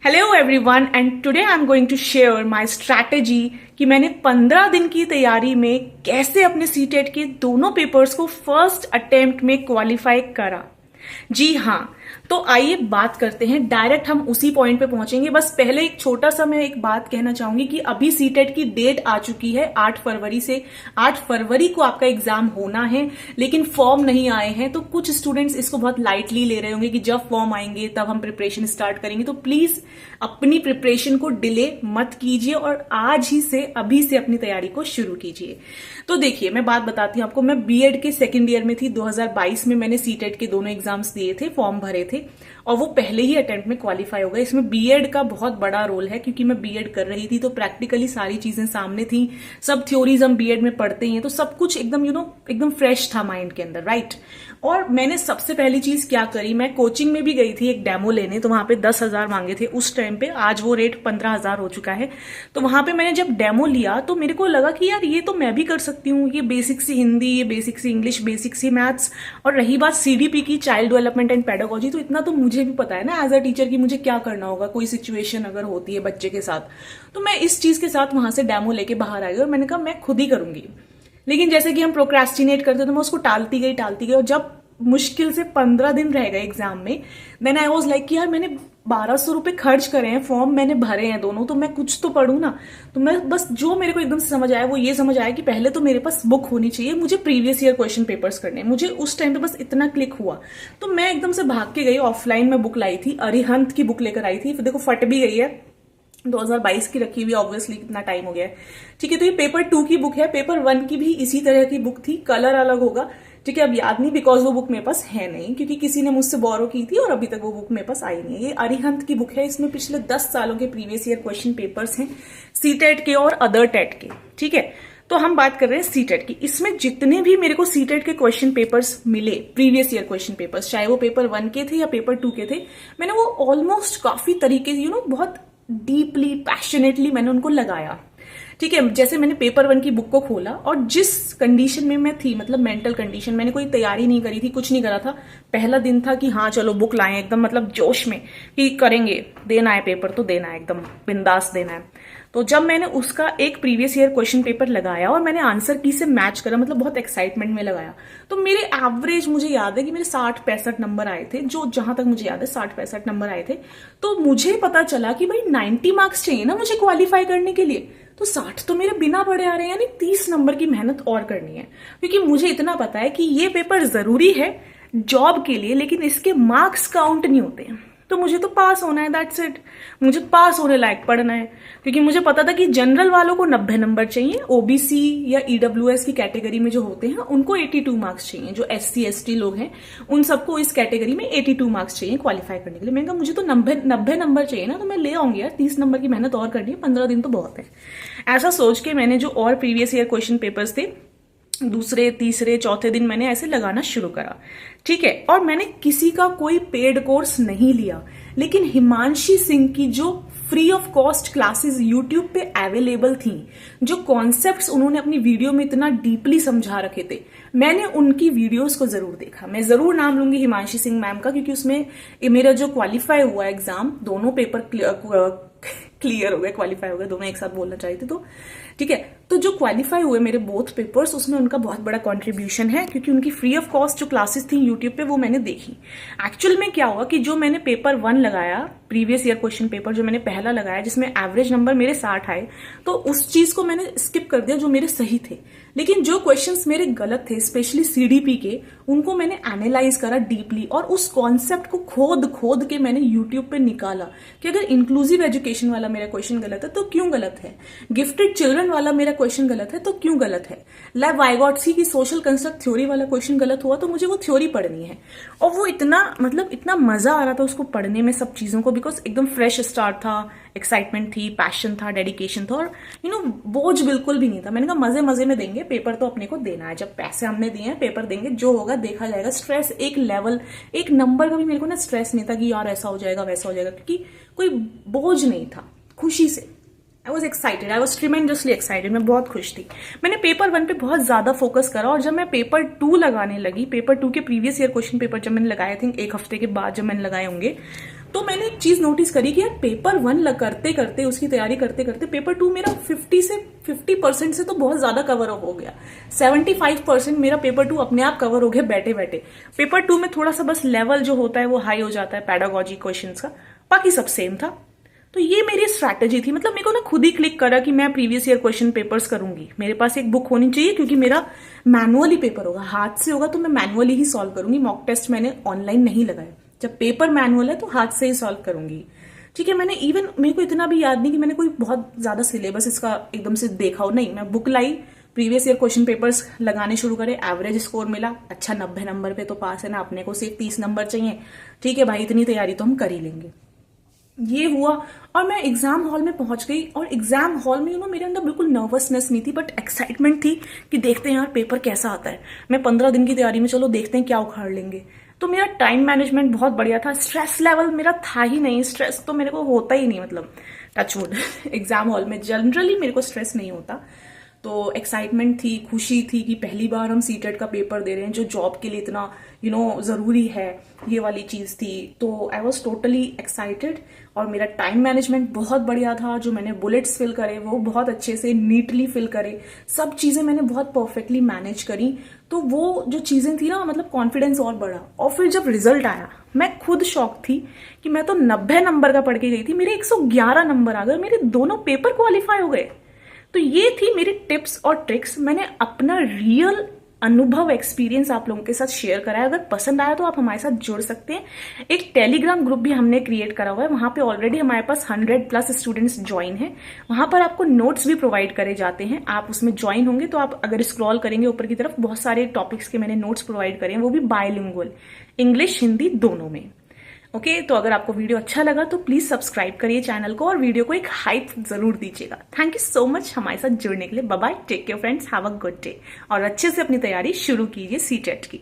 Hello everyone and today I am going to share my strategy कि मैंने 15 दिन की तैयारी में कैसे अपने सीटेट के दोनों पेपर्स को फर्स्ट अटेम्प्ट में क्वालिफाई करा। जी हाँ, तो आइए बात करते हैं, डायरेक्ट हम उसी पॉइंट पे पहुंचेंगे। बस पहले एक छोटा सा मैं एक बात कहना चाहूंगी कि अभी सीटेट की डेट आ चुकी है 8 फरवरी से। 8 फरवरी को आपका एग्जाम होना है, लेकिन फॉर्म नहीं आए हैं। तो कुछ स्टूडेंट्स इसको बहुत लाइटली ले रहे होंगे कि जब फॉर्म आएंगे तब हम प्रिपरेशन स्टार्ट करेंगे। तो प्लीज अपनी प्रिपरेशन को डिले मत कीजिए और आज ही से अभी से अपनी तैयारी को शुरू कीजिए। तो देखिए, मैं बात बताती हूँ आपको। मैं बीएड के सेकेंड ईयर में थी। 2022 में मैंने सीटेट के दोनों एग्जाम्स दिए थे, फॉर्म भरे थे और वो पहले ही अटेम्प्ट में क्वालिफाई हो गए। इसमें बीएड का बहुत बड़ा रोल है क्योंकि मैं बीएड कर रही थी, तो प्रैक्टिकली सारी चीजें सामने थी। सब थ्योरीज हम बीएड में पढ़ते ही हैं, तो सब कुछ एकदम एकदम फ्रेश था माइंड के अंदर, राइट। और मैंने सबसे पहली चीज क्या करी, मैं कोचिंग में भी गई थी एक डेमो लेने। तो वहां पे 10,000 मांगे थे उस टाइम पे, आज वो रेट 15,000 हो चुका है। तो वहां पे मैंने जब डेमो लिया तो मेरे को लगा कि यार ये तो मैं भी कर सकती हूँ। ये बेसिक सी हिंदी, ये बेसिक सी इंग्लिश, बेसिक सी मैथ्स, और रही बात सीडीपी की, चाइल्ड डेवलपमेंट एंड पेडागोजी, तो इतना तो मुझे भी पता है ना एज अ टीचर की मुझे क्या करना होगा कोई सिचुएशन अगर होती है बच्चे के साथ। तो मैं इस चीज के साथ वहां से डेमो लेके बाहर आई और मैंने कहा मैं खुद ही करूंगी। लेकिन जैसे कि हम प्रोक्रेस्टिनेट करते तो मैं उसको टालती गई और जब मुश्किल से 15 दिन रह गए एग्जाम में, देन आई वाज लाइक कि यार मैंने 1200 रुपए खर्च करे हैं, फॉर्म मैंने भरे हैं दोनों, तो मैं कुछ तो पढ़ूं ना। तो मैं बस जो मेरे को एकदम से समझ आया वो ये समझ आया कि पहले तो मेरे पास बुक होनी चाहिए, मुझे प्रीवियस ईयर क्वेश्चन पेपर्स करने हैं। मुझे उस टाइम पे बस इतना क्लिक हुआ। तो मैं एकदम से भाग के गई, ऑफलाइन में बुक लाई थी, अरिहंत की बुक लेकर आई थी। फिर देखो फट भी गई है, 2022 की रखी हुई, ऑब्वियसली कितना टाइम हो गया है। ठीक है, तो ये पेपर 2 की बुक है। पेपर 1 की भी इसी तरह की बुक थी, कलर अलग होगा। ठीक है, अब याद नहीं बिकॉज वो बुक मेरे पास है नहीं, क्योंकि किसी ने मुझसे बोरो की थी और अभी तक वो बुक मेरे पास आई नहीं है। ये अरिहंत की बुक है, इसमें पिछले 10 सालों के प्रीवियस ईयर क्वेश्चन पेपर्स हैं, सीटेट के और अदर टेट के। ठीक है, तो हम बात कर रहे हैं सीटेट की। इसमें जितने भी मेरे को सीटेट के क्वेश्चन पेपर्स मिले, प्रीवियस ईयर क्वेश्चन पेपर्स, चाहे वो पेपर 1 के थे या पेपर 2 के थे, मैंने वो ऑलमोस्ट काफी तरीके से बहुत डीपली पैशनेटली मैंने उनको लगाया। ठीक है, जैसे मैंने पेपर 1 की बुक को खोला और जिस कंडीशन में मैं थी, मतलब मेंटल कंडीशन, मैंने कोई तैयारी नहीं करी थी, कुछ नहीं करा था। पहला दिन था कि हाँ चलो बुक लाएं, एकदम मतलब जोश में कि करेंगे, देना है पेपर तो देना है, एकदम बिंदास देना है। तो जब मैंने उसका एक प्रीवियस ईयर क्वेश्चन पेपर लगाया और मैंने आंसर की से मैच करा, मतलब बहुत एक्साइटमेंट में लगाया, तो मेरे एवरेज, मुझे याद है कि मेरे 60-65 नंबर आए थे, जो जहां तक मुझे याद है 60-65 नंबर आए थे। तो मुझे पता चला कि भाई 90 मार्क्स चाहिए ना मुझे क्वालिफाई करने के लिए, तो 60 तो मेरे बिना पढ़े आ रहे हैं, यानी 30 नंबर की मेहनत और करनी है। क्योंकि मुझे इतना पता है कि ये पेपर जरूरी है जॉब के लिए, लेकिन इसके मार्क्स काउंट नहीं होते हैं। तो मुझे तो पास होना है, दैट्स इट। मुझे पास होने लायक पढ़ना है, क्योंकि मुझे पता था कि जनरल वालों को 90 नंबर चाहिए, ओबीसी या ईडब्ल्यूएस की कैटेगरी में जो होते हैं उनको 82 मार्क्स चाहिए, जो एससी एसटी लोग हैं उन सबको इस कैटेगरी में 82 मार्क्स चाहिए क्वालिफाई करने के लिए। मैंने कहा मुझे तो 90 नंबर चाहिए ना, तो मैं ले आऊंगी यार, 30 नंबर की मेहनत और करनी है, 15 दिन तो बहुत है। ऐसा सोच के मैंने जो और प्रीवियस ईयर क्वेश्चन पेपर्स थे, दूसरे तीसरे चौथे दिन मैंने ऐसे लगाना शुरू करा। ठीक है, और मैंने किसी का कोई पेड कोर्स नहीं लिया, लेकिन हिमांशी सिंह की जो free of cost classes YouTube पे अवेलेबल थी, जो कॉन्सेप्ट्स उन्होंने अपनी वीडियो में इतना डीपली समझा रखे थे, मैंने उनकी वीडियोस को जरूर देखा। मैं जरूर नाम लूंगी हिमांशी सिंह मैम का, क्योंकि उसमें मेरा जो क्वालिफाई हुआ एग्जाम, दोनों पेपर क्लियर हो गए, क्वालिफाई हो गए, दोनों एक साथ बोलना चाहिए थे। तो ठीक है, तो जो क्वालिफाई हुए मेरे बोथ पेपर्स, उसमें उनका बहुत बड़ा कंट्रीब्यूशन है, क्योंकि उनकी फ्री ऑफ कॉस्ट जो क्लासेस थी यूट्यूब पे वो मैंने देखी। एक्चुअल में क्या हुआ कि जो मैंने पेपर 1 लगाया, प्रीवियस ईयर क्वेश्चन पेपर जो मैंने पहला लगाया, जिसमें एवरेज नंबर मेरे 60 आए, तो उस चीज को मैंने स्किप कर दिया जो मेरे सही थे। लेकिन जो क्वेश्चंस मेरे गलत थे, स्पेशली सीडीपी के, उनको मैंने एनालाइज करा डीपली और उस कॉन्सेप्ट को खोद खोद के मैंने यूट्यूब पे निकाला कि अगर इंक्लूसिव एजुकेशन वाला मेरा क्वेश्चन गलत है तो क्यों गलत है, गिफ्टेड चिल्ड्रन वाला मेरा क्वेश्चन गलत है तो क्यों गलत है, लेव वाइगॉट्स्की की सोशल कंस्ट्रक्ट थ्योरी वाला क्वेश्चन गलत हुआ तो मुझे वो थ्योरी पढ़नी है। और वो इतना मजा आ रहा था उसको पढ़ने में, सब चीजों को, बिकॉज एकदम फ्रेश स्टार्ट था, एक्साइटमेंट थी, पैशन था, डेडिकेशन था, और बोझ बिल्कुल भी नहीं था। मैंने कहा मजे मजे में देंगे, पेपर तो अपने को देना है, जब पैसे हमने दिए हैं पेपर देंगे, जो होगा देखा जाएगा। स्ट्रेस एक लेवल, एक नंबर का भी मेरे को ना स्ट्रेस नहीं था कि यार ऐसा हो जाएगा वैसा हो जाएगा, क्योंकि कोई बोझ नहीं था, खुशी से। I was excited, I was tremendously excited, मैं बहुत खुश थी। मैंने पेपर 1 पे बहुत ज्यादा फोकस करा, और जब मैं पेपर 2 लगाने लगी, पेपर 2 के प्रीवियस ईयर क्वेश्चन पेपर जब मैंने लगाए थे, एक हफ्ते के बाद जब मैंने लगाए होंगे, तो मैंने एक चीज नोटिस करी कि यार पेपर 1 करते करते, उसकी तैयारी करते करते पेपर 2 मेरा 50% से तो बहुत ज्यादा कवर अप हो गया। 75% मेरा पेपर 2 अपने आप कवर हो गया बैठे बैठे। पेपर 2 में थोड़ा सा बस लेवल जो होता है वो हाई हो जाता है पेडागोजी क्वेश्चंस का, बाकी सब सेम था। तो ये मेरी स्ट्रैटेजी थी। मतलब मेरे को ना खुद ही क्लिक करा कि मैं प्रीवियस ईयर क्वेश्चन पेपर्स करूंगी। मेरे पास एक बुक होनी चाहिए क्योंकि मेरा मैनुअली पेपर होगा, हाथ से होगा तो मैं मैनुअली ही सॉल्व करूंगी। मॉक टेस्ट मैंने ऑनलाइन नहीं लगाया। जब पेपर मैनुअल है तो हाथ से ही सॉल्व करूंगी। ठीक है, मैंने इवन, मेरे को इतना भी याद नहीं कि मैंने कोई बहुत ज्यादा सिलेबस इसका एकदम से देखा हो, नहीं। मैं बुक लाई, प्रीवियस ईयर क्वेश्चन पेपर्स लगाने शुरू करे, एवरेज स्कोर मिला, अच्छा 90 नंबर पे तो पास है ना, अपने को सिर्फ 30 नंबर चाहिए। ठीक है भाई, इतनी तैयारी तो हम कर ही लेंगे। ये हुआ और मैं एग्जाम हॉल में पहुंच गई। और एग्जाम हॉल में मेरे अंदर बिल्कुल नर्वसनेस नहीं थी, बट एक्साइटमेंट थी कि देखते हैं यार पेपर कैसा आता है। मैं 15 दिन की तैयारी में, चलो देखते हैं क्या उखाड़ लेंगे। तो मेरा टाइम मैनेजमेंट बहुत बढ़िया था। स्ट्रेस लेवल मेरा था ही नहीं, स्ट्रेस तो मेरे को होता ही नहीं, मतलब टचवुड एग्जाम हॉल में जनरली मेरे को स्ट्रेस नहीं होता। तो एक्साइटमेंट थी, खुशी थी कि पहली बार हम सीटेट का पेपर दे रहे हैं जो जॉब के लिए इतना जरूरी है, ये वाली चीज थी। तो आई वॉज टोटली एक्साइटेड। और मेरा टाइम मैनेजमेंट बहुत बढ़िया था। जो मैंने बुलेट्स फिल करे वो बहुत अच्छे से नीटली फिल करे, सब चीजें मैंने बहुत परफेक्टली मैनेज करी। तो वो जो चीजें थी ना, मतलब कॉन्फिडेंस और बढ़ा। और फिर जब रिजल्ट आया, मैं खुद शॉक थी कि मैं तो 90 नंबर का पढ़ के गई थी, मेरे 111 नंबर आ गए, मेरे दोनों पेपर क्वालिफाई हो गए। तो ये थी मेरी टिप्स और ट्रिक्स। मैंने अपना रियल अनुभव, एक्सपीरियंस आप लोगों के साथ शेयर करा है। अगर पसंद आया तो आप हमारे साथ जुड़ सकते हैं। एक टेलीग्राम ग्रुप भी हमने क्रिएट करा हुआ है, वहां पे ऑलरेडी हमारे पास 100+ स्टूडेंट्स ज्वाइन हैं। वहां पर आपको नोट्स भी प्रोवाइड करे जाते हैं। आप उसमें ज्वाइन होंगे तो आप अगर स्क्रॉल करेंगे ऊपर की तरफ, बहुत सारे टॉपिक्स के मैंने नोट्स प्रोवाइड करे हैं, वो भी बायलिंगुअल, इंग्लिश हिंदी दोनों में। ओके, तो अगर आपको वीडियो अच्छा लगा तो प्लीज सब्सक्राइब करिए चैनल को और वीडियो को एक हाइप जरूर दीजिएगा। थैंक यू सो मच हमारे साथ जुड़ने के लिए। Bye bye, take care friends, have a good day. और अच्छे से अपनी तैयारी शुरू कीजिए सीटेट की।